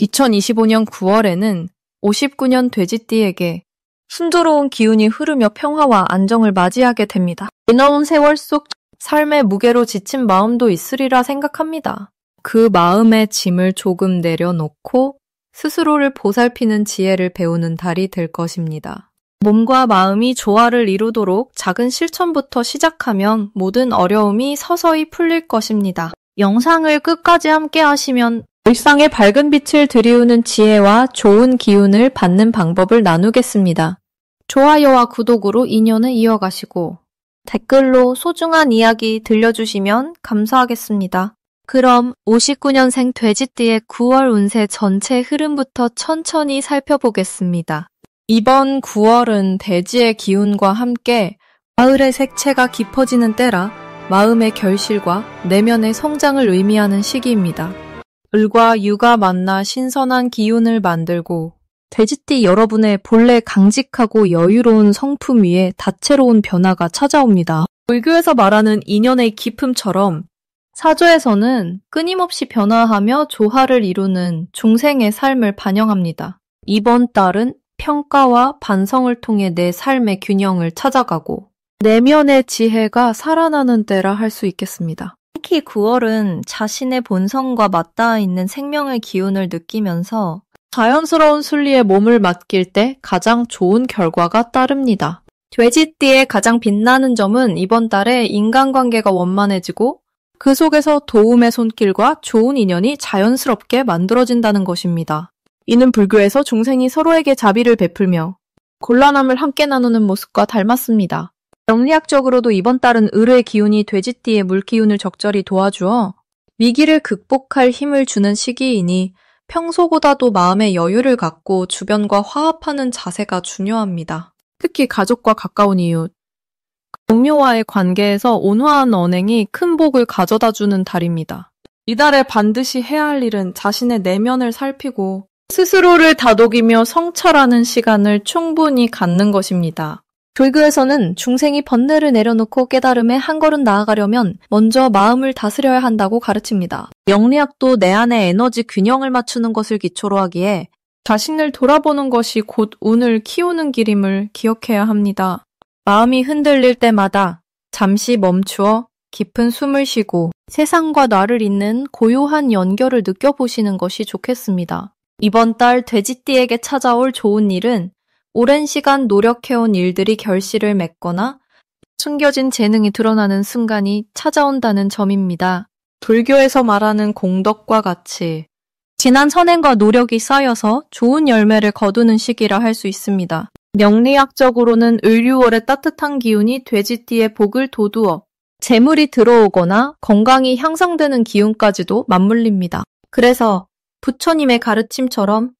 2025년 9월에는 59년 돼지띠에게 순조로운 기운이 흐르며 평화와 안정을 맞이하게 됩니다. 지나온 세월 속 삶의 무게로 지친 마음도 있으리라 생각합니다. 그 마음의 짐을 조금 내려놓고 스스로를 보살피는 지혜를 배우는 달이 될 것입니다. 몸과 마음이 조화를 이루도록 작은 실천부터 시작하면 모든 어려움이 서서히 풀릴 것입니다. 영상을 끝까지 함께 하시면 일상에 밝은 빛을 들이우는 지혜와 좋은 기운을 받는 방법을 나누겠습니다. 좋아요와 구독으로 인연을 이어가시고 댓글로 소중한 이야기 들려주시면 감사하겠습니다. 그럼 59년생 돼지띠의 9월 운세 전체 흐름부터 천천히 살펴보겠습니다. 이번 9월은 돼지의 기운과 함께 가을의 색채가 깊어지는 때라 마음의 결실과 내면의 성장을 의미하는 시기입니다. 을과 유가 만나 신선한 기운을 만들고 돼지띠 여러분의 본래 강직하고 여유로운 성품 위에 다채로운 변화가 찾아옵니다. 불교에서 말하는 인연의 깊음처럼 사조에서는 끊임없이 변화하며 조화를 이루는 중생의 삶을 반영합니다. 이번 달은 평가와 반성을 통해 내 삶의 균형을 찾아가고 내면의 지혜가 살아나는 때라 할 수 있겠습니다. 특히 9월은 자신의 본성과 맞닿아 있는 생명의 기운을 느끼면서 자연스러운 순리에 몸을 맡길 때 가장 좋은 결과가 따릅니다. 돼지띠의 가장 빛나는 점은 이번 달에 인간관계가 원만해지고 그 속에서 도움의 손길과 좋은 인연이 자연스럽게 만들어진다는 것입니다. 이는 불교에서 중생이 서로에게 자비를 베풀며 곤란함을 함께 나누는 모습과 닮았습니다. 명리학적으로도 이번 달은 을의 기운이 돼지띠의 물기운을 적절히 도와주어 위기를 극복할 힘을 주는 시기이니 평소보다도 마음의 여유를 갖고 주변과 화합하는 자세가 중요합니다. 특히 가족과 가까운 이웃, 동료와의 관계에서 온화한 언행이 큰 복을 가져다주는 달입니다. 이달에 반드시 해야 할 일은 자신의 내면을 살피고 스스로를 다독이며 성찰하는 시간을 충분히 갖는 것입니다. 불교에서는 중생이 번뇌를 내려놓고 깨달음에 한 걸음 나아가려면 먼저 마음을 다스려야 한다고 가르칩니다. 명리학도 내 안의 에너지 균형을 맞추는 것을 기초로 하기에 자신을 돌아보는 것이 곧 운을 키우는 길임을 기억해야 합니다. 마음이 흔들릴 때마다 잠시 멈추어 깊은 숨을 쉬고 세상과 나를 잇는 고요한 연결을 느껴보시는 것이 좋겠습니다. 이번 달 돼지띠에게 찾아올 좋은 일은 오랜 시간 노력해온 일들이 결실을 맺거나 숨겨진 재능이 드러나는 순간이 찾아온다는 점입니다. 불교에서 말하는 공덕과 같이 지난 선행과 노력이 쌓여서 좋은 열매를 거두는 시기라 할 수 있습니다. 명리학적으로는 을유월의 따뜻한 기운이 돼지띠의 복을 도두어 재물이 들어오거나 건강이 향상되는 기운까지도 맞물립니다. 그래서 부처님의 가르침처럼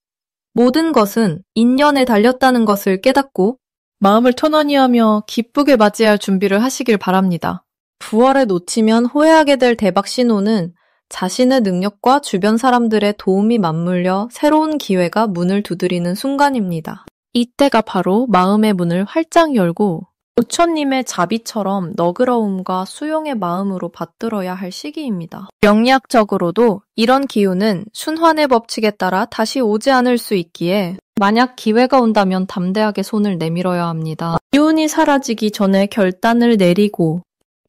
모든 것은 인연에 달렸다는 것을 깨닫고 마음을 편안히 하며 기쁘게 맞이할 준비를 하시길 바랍니다. 9월에 놓치면 후회하게 될 대박 신호는 자신의 능력과 주변 사람들의 도움이 맞물려 새로운 기회가 문을 두드리는 순간입니다. 이때가 바로 마음의 문을 활짝 열고 부처님의 자비처럼 너그러움과 수용의 마음으로 받들어야 할 시기입니다. 명리학적으로도 이런 기운은 순환의 법칙에 따라 다시 오지 않을 수 있기에 만약 기회가 온다면 담대하게 손을 내밀어야 합니다. 기운이 사라지기 전에 결단을 내리고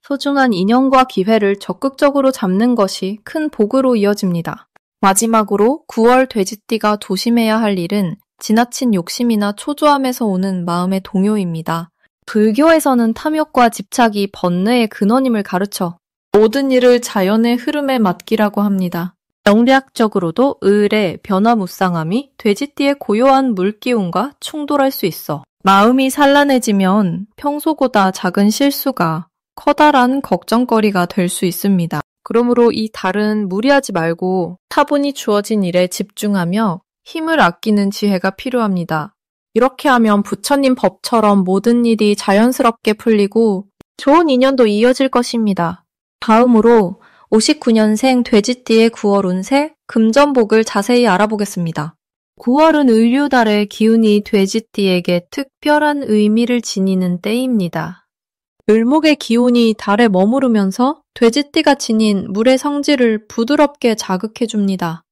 소중한 인연과 기회를 적극적으로 잡는 것이 큰 복으로 이어집니다. 마지막으로 9월 돼지띠가 조심해야 할 일은 지나친 욕심이나 초조함에서 오는 마음의 동요입니다. 불교에서는 탐욕과 집착이 번뇌의 근원임을 가르쳐 모든 일을 자연의 흐름에 맡기라고 합니다. 명리학적으로도 을의 변화무쌍함이 돼지띠의 고요한 물기운과 충돌할 수 있어 마음이 산란해지면 평소보다 작은 실수가 커다란 걱정거리가 될 수 있습니다. 그러므로 이 달은 무리하지 말고 타분히 주어진 일에 집중하며 힘을 아끼는 지혜가 필요합니다. 이렇게 하면 부처님 법처럼 모든 일이 자연스럽게 풀리고 좋은 인연도 이어질 것입니다. 다음으로 59년생 돼지띠의 9월 운세 금전복을 자세히 알아보겠습니다. 9월은 을유달의 기운이 돼지띠에게 특별한 의미를 지니는 때입니다. 을목의 기운이 달에 머무르면서 돼지띠가 지닌 물의 성질을 부드럽게 자극해줍니다.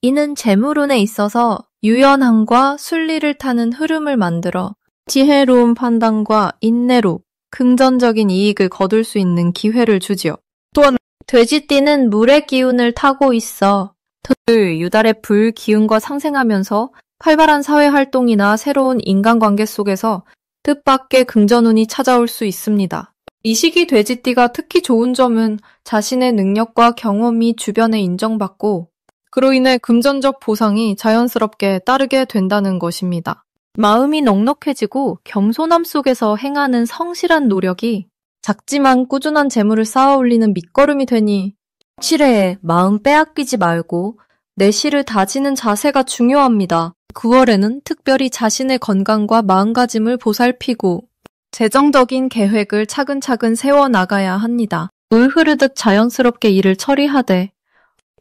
이는 재물운에 있어서 유연함과 순리를 타는 흐름을 만들어 지혜로운 판단과 인내로 긍정적인 이익을 거둘 수 있는 기회를 주지요. 또한 돼지띠는 물의 기운을 타고 있어 유달의 불 기운과 상생하면서 활발한 사회활동이나 새로운 인간관계 속에서 뜻밖의 긍정운이 찾아올 수 있습니다. 이 시기 돼지띠가 특히 좋은 점은 자신의 능력과 경험이 주변에 인정받고 그로 인해 금전적 보상이 자연스럽게 따르게 된다는 것입니다. 마음이 넉넉해지고 겸손함 속에서 행하는 성실한 노력이 작지만 꾸준한 재물을 쌓아 올리는 밑거름이 되니 실외에 마음 빼앗기지 말고 내실을 다지는 자세가 중요합니다. 9월에는 특별히 자신의 건강과 마음가짐을 보살피고 재정적인 계획을 차근차근 세워나가야 합니다. 물 흐르듯 자연스럽게 일을 처리하되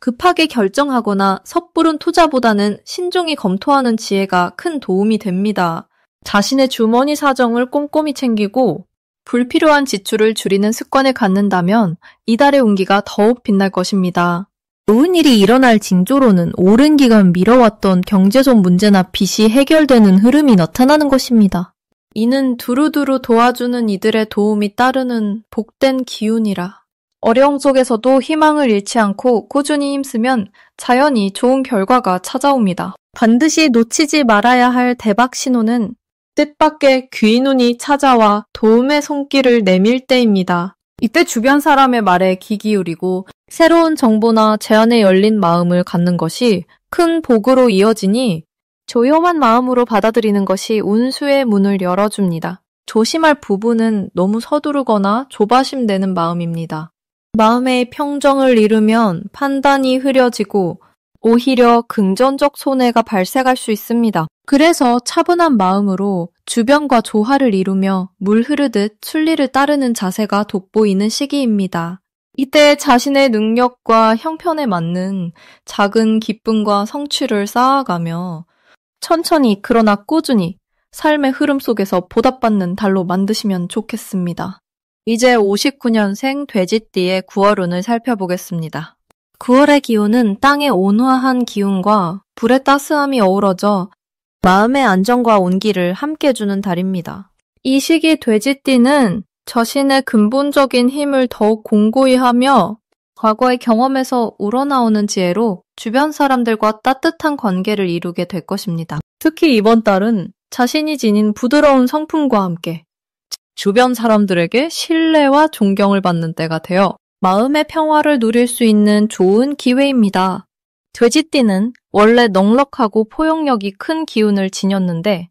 급하게 결정하거나 섣부른 투자보다는 신중히 검토하는 지혜가 큰 도움이 됩니다. 자신의 주머니 사정을 꼼꼼히 챙기고 불필요한 지출을 줄이는 습관을 갖는다면 이달의 운기가 더욱 빛날 것입니다. 좋은 일이 일어날 징조로는 오랜 기간 미뤄왔던 경제적 문제나 빚이 해결되는 흐름이 나타나는 것입니다. 이는 두루두루 도와주는 이들의 도움이 따르는 복된 기운이라. 어려움 속에서도 희망을 잃지 않고 꾸준히 힘쓰면 자연히 좋은 결과가 찾아옵니다. 반드시 놓치지 말아야 할 대박 신호는 뜻밖의 귀인 운이 찾아와 도움의 손길을 내밀 때입니다. 이때 주변 사람의 말에 귀 기울이고 새로운 정보나 제안에 열린 마음을 갖는 것이 큰 복으로 이어지니 조용한 마음으로 받아들이는 것이 운수의 문을 열어줍니다. 조심할 부분은 너무 서두르거나 조바심 내는 마음입니다. 마음의 평정을 잃으면 판단이 흐려지고 오히려 긍정적 손해가 발생할 수 있습니다. 그래서 차분한 마음으로 주변과 조화를 이루며 물 흐르듯 순리를 따르는 자세가 돋보이는 시기입니다. 이때 자신의 능력과 형편에 맞는 작은 기쁨과 성취를 쌓아가며 천천히 그러나 꾸준히 삶의 흐름 속에서 보답받는 달로 만드시면 좋겠습니다. 이제 59년생 돼지띠의 9월운을 살펴보겠습니다. 9월의 기운은 땅의 온화한 기운과 불의 따스함이 어우러져 마음의 안정과 온기를 함께 주는 달입니다. 이 시기 돼지띠는 자신의 근본적인 힘을 더욱 공고히 하며 과거의 경험에서 우러나오는 지혜로 주변 사람들과 따뜻한 관계를 이루게 될 것입니다. 특히 이번 달은 자신이 지닌 부드러운 성품과 함께 주변 사람들에게 신뢰와 존경을 받는 때가 되어 마음의 평화를 누릴 수 있는 좋은 기회입니다. 돼지띠는 원래 넉넉하고 포용력이 큰 기운을 지녔는데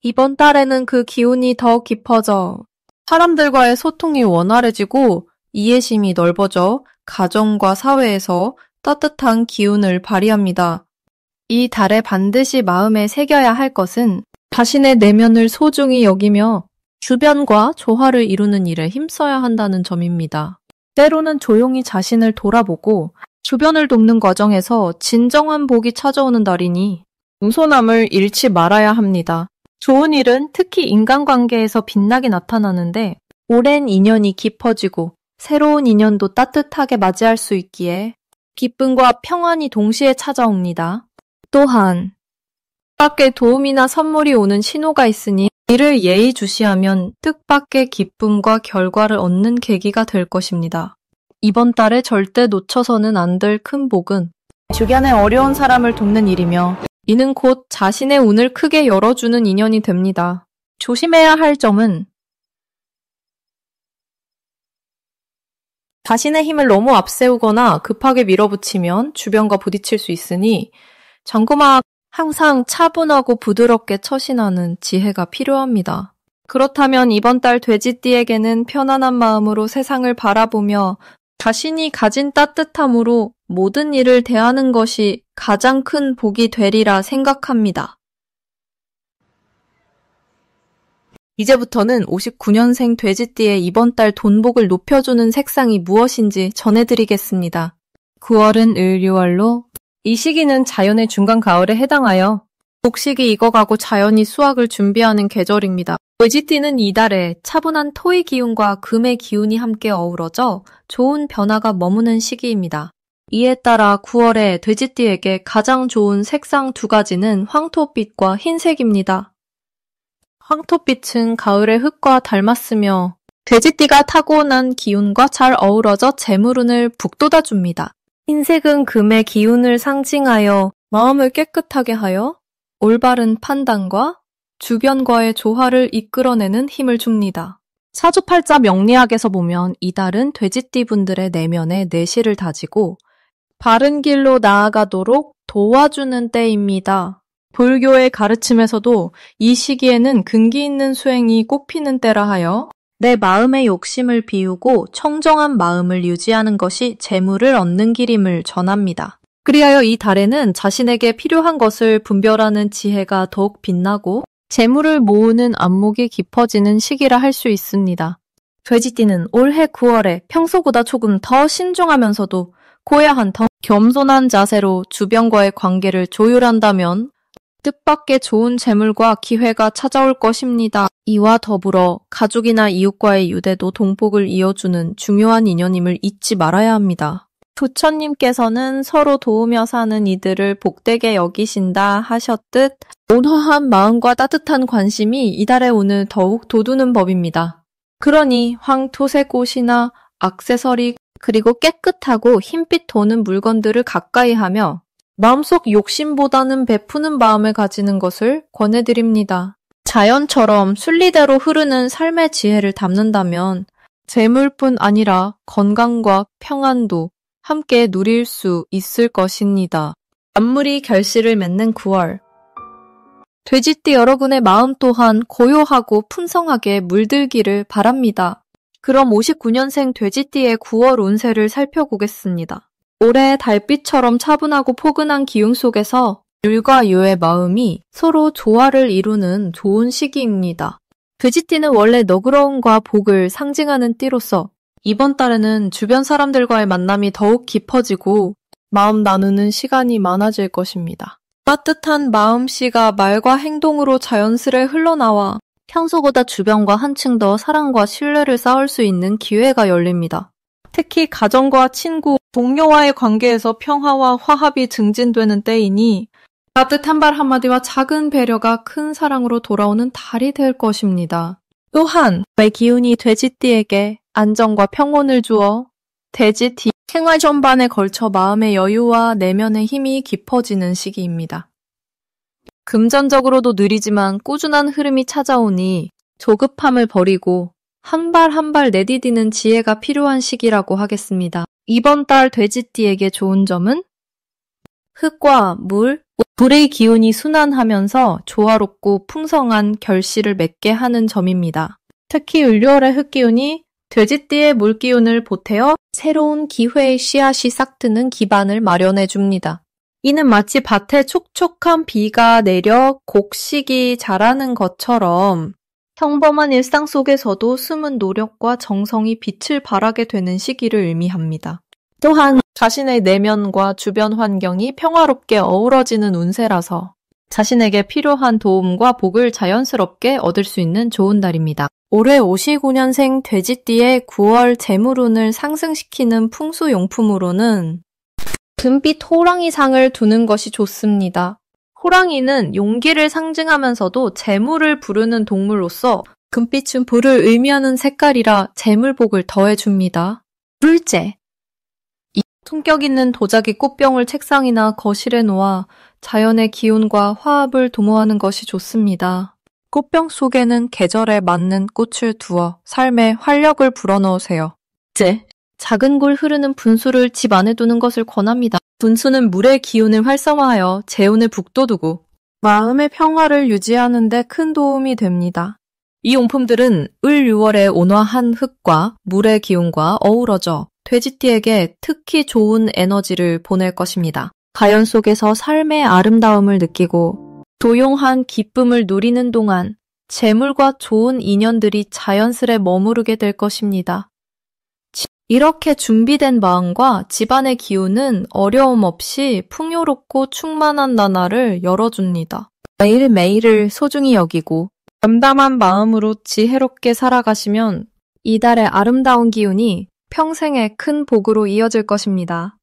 이번 달에는 그 기운이 더 깊어져 사람들과의 소통이 원활해지고 이해심이 넓어져 가정과 사회에서 따뜻한 기운을 발휘합니다. 이 달에 반드시 마음에 새겨야 할 것은 자신의 내면을 소중히 여기며 주변과 조화를 이루는 일에 힘써야 한다는 점입니다. 때로는 조용히 자신을 돌아보고 주변을 돕는 과정에서 진정한 복이 찾아오는 달이니 겸손함을 잃지 말아야 합니다. 좋은 일은 특히 인간관계에서 빛나게 나타나는데 오랜 인연이 깊어지고 새로운 인연도 따뜻하게 맞이할 수 있기에 기쁨과 평안이 동시에 찾아옵니다. 또한 뜻밖의 도움이나 선물이 오는 신호가 있으니 이를 예의주시하면 뜻밖의 기쁨과 결과를 얻는 계기가 될 것입니다. 이번 달에 절대 놓쳐서는 안 될 큰 복은 주변에 어려운 사람을 돕는 일이며 이는 곧 자신의 운을 크게 열어주는 인연이 됩니다. 조심해야 할 점은 자신의 힘을 너무 앞세우거나 급하게 밀어붙이면 주변과 부딪힐 수 있으니 점검하 항상 차분하고 부드럽게 처신하는 지혜가 필요합니다. 그렇다면 이번 달 돼지띠에게는 편안한 마음으로 세상을 바라보며 자신이 가진 따뜻함으로 모든 일을 대하는 것이 가장 큰 복이 되리라 생각합니다. 이제부터는 59년생 돼지띠의 이번 달 돈복을 높여주는 색상이 무엇인지 전해드리겠습니다. 9월은 을유월로 이 시기는 자연의 중간 가을에 해당하여 곡식이 익어가고 자연이 수확을 준비하는 계절입니다. 돼지띠는 이달에 차분한 토의 기운과 금의 기운이 함께 어우러져 좋은 변화가 머무는 시기입니다. 이에 따라 9월에 돼지띠에게 가장 좋은 색상 두 가지는 황토빛과 흰색입니다. 황토빛은 가을의 흙과 닮았으며 돼지띠가 타고난 기운과 잘 어우러져 재물운을 북돋아줍니다. 흰색은 금의 기운을 상징하여 마음을 깨끗하게 하여 올바른 판단과 주변과의 조화를 이끌어내는 힘을 줍니다. 사주팔자 명리학에서 보면 이달은 돼지띠 분들의 내면에 내실을 다지고 바른 길로 나아가도록 도와주는 때입니다. 불교의 가르침에서도 이 시기에는 근기 있는 수행이 꽃피는 때라 하여 내 마음의 욕심을 비우고 청정한 마음을 유지하는 것이 재물을 얻는 길임을 전합니다. 그리하여 이 달에는 자신에게 필요한 것을 분별하는 지혜가 더욱 빛나고 재물을 모으는 안목이 깊어지는 시기라 할 수 있습니다. 돼지띠는 올해 9월에 평소보다 조금 더 신중하면서도 고야한 더 겸손한 자세로 주변과의 관계를 조율한다면 뜻밖의 좋은 재물과 기회가 찾아올 것입니다. 이와 더불어 가족이나 이웃과의 유대도 동복을 이어주는 중요한 인연임을 잊지 말아야 합니다. 부처님께서는 서로 도우며 사는 이들을 복되게 여기신다 하셨듯 온화한 마음과 따뜻한 관심이 이달의 운을 더욱 돋우는 법입니다. 그러니 황토색 옷이나 액세서리 그리고 깨끗하고 흰빛 도는 물건들을 가까이 하며 마음속 욕심보다는 베푸는 마음을 가지는 것을 권해드립니다. 자연처럼 순리대로 흐르는 삶의 지혜를 담는다면 재물뿐 아니라 건강과 평안도 함께 누릴 수 있을 것입니다. 만물이 결실을 맺는 9월. 돼지띠 여러분의 마음 또한 고요하고 풍성하게 물들기를 바랍니다. 그럼 59년생 돼지띠의 9월 운세를 살펴보겠습니다. 올해 달빛처럼 차분하고 포근한 기운 속에서 율과 유의 마음이 서로 조화를 이루는 좋은 시기입니다. 돼지띠는 원래 너그러움과 복을 상징하는 띠로서 이번 달에는 주변 사람들과의 만남이 더욱 깊어지고 마음 나누는 시간이 많아질 것입니다. 따뜻한 마음씨가 말과 행동으로 자연스레 흘러나와 평소보다 주변과 한층 더 사랑과 신뢰를 쌓을 수 있는 기회가 열립니다. 특히 가정과 친구, 동료와의 관계에서 평화와 화합이 증진되는 때이니 따뜻한 말 한마디와 작은 배려가 큰 사랑으로 돌아오는 달이 될 것입니다. 또한 의 기운이 돼지띠에게 안정과 평온을 주어 돼지띠 생활 전반에 걸쳐 마음의 여유와 내면의 힘이 깊어지는 시기입니다. 금전적으로도 느리지만 꾸준한 흐름이 찾아오니 조급함을 버리고 한 발 한 발 내디디는 지혜가 필요한 시기라고 하겠습니다. 이번 달 돼지띠에게 좋은 점은 흙과 물, 불의 기운이 순환하면서 조화롭고 풍성한 결실을 맺게 하는 점입니다. 특히 을묘월의 흙기운이 돼지띠의 물기운을 보태어 새로운 기회의 씨앗이 싹트는 기반을 마련해 줍니다. 이는 마치 밭에 촉촉한 비가 내려 곡식이 자라는 것처럼 평범한 일상 속에서도 숨은 노력과 정성이 빛을 발하게 되는 시기를 의미합니다. 또한 자신의 내면과 주변 환경이 평화롭게 어우러지는 운세라서 자신에게 필요한 도움과 복을 자연스럽게 얻을 수 있는 좋은 달입니다. 올해 59년생 돼지띠의 9월 재물운을 상승시키는 풍수용품으로는 금빛 호랑이상을 두는 것이 좋습니다. 호랑이는 용기를 상징하면서도 재물을 부르는 동물로서 금빛은 불을 의미하는 색깔이라 재물복을 더해줍니다. 둘째, 품격 있는 도자기 꽃병을 책상이나 거실에 놓아 자연의 기운과 화합을 도모하는 것이 좋습니다. 꽃병 속에는 계절에 맞는 꽃을 두어 삶에 활력을 불어넣으세요. 둘째, 작은 골 흐르는 분수를 집 안에 두는 것을 권합니다. 분수는 물의 기운을 활성화하여 재운을 북돋우고 마음의 평화를 유지하는 데 큰 도움이 됩니다. 이 용품들은 을-유월의 온화한 흙과 물의 기운과 어우러져 돼지띠에게 특히 좋은 에너지를 보낼 것입니다. 자연 속에서 삶의 아름다움을 느끼고 조용한 기쁨을 누리는 동안 재물과 좋은 인연들이 자연스레 머무르게 될 것입니다. 이렇게 준비된 마음과 집안의 기운은 어려움 없이 풍요롭고 충만한 나날을 열어줍니다. 매일매일을 소중히 여기고 담담한 마음으로 지혜롭게 살아가시면 이달의 아름다운 기운이 평생의 큰 복으로 이어질 것입니다.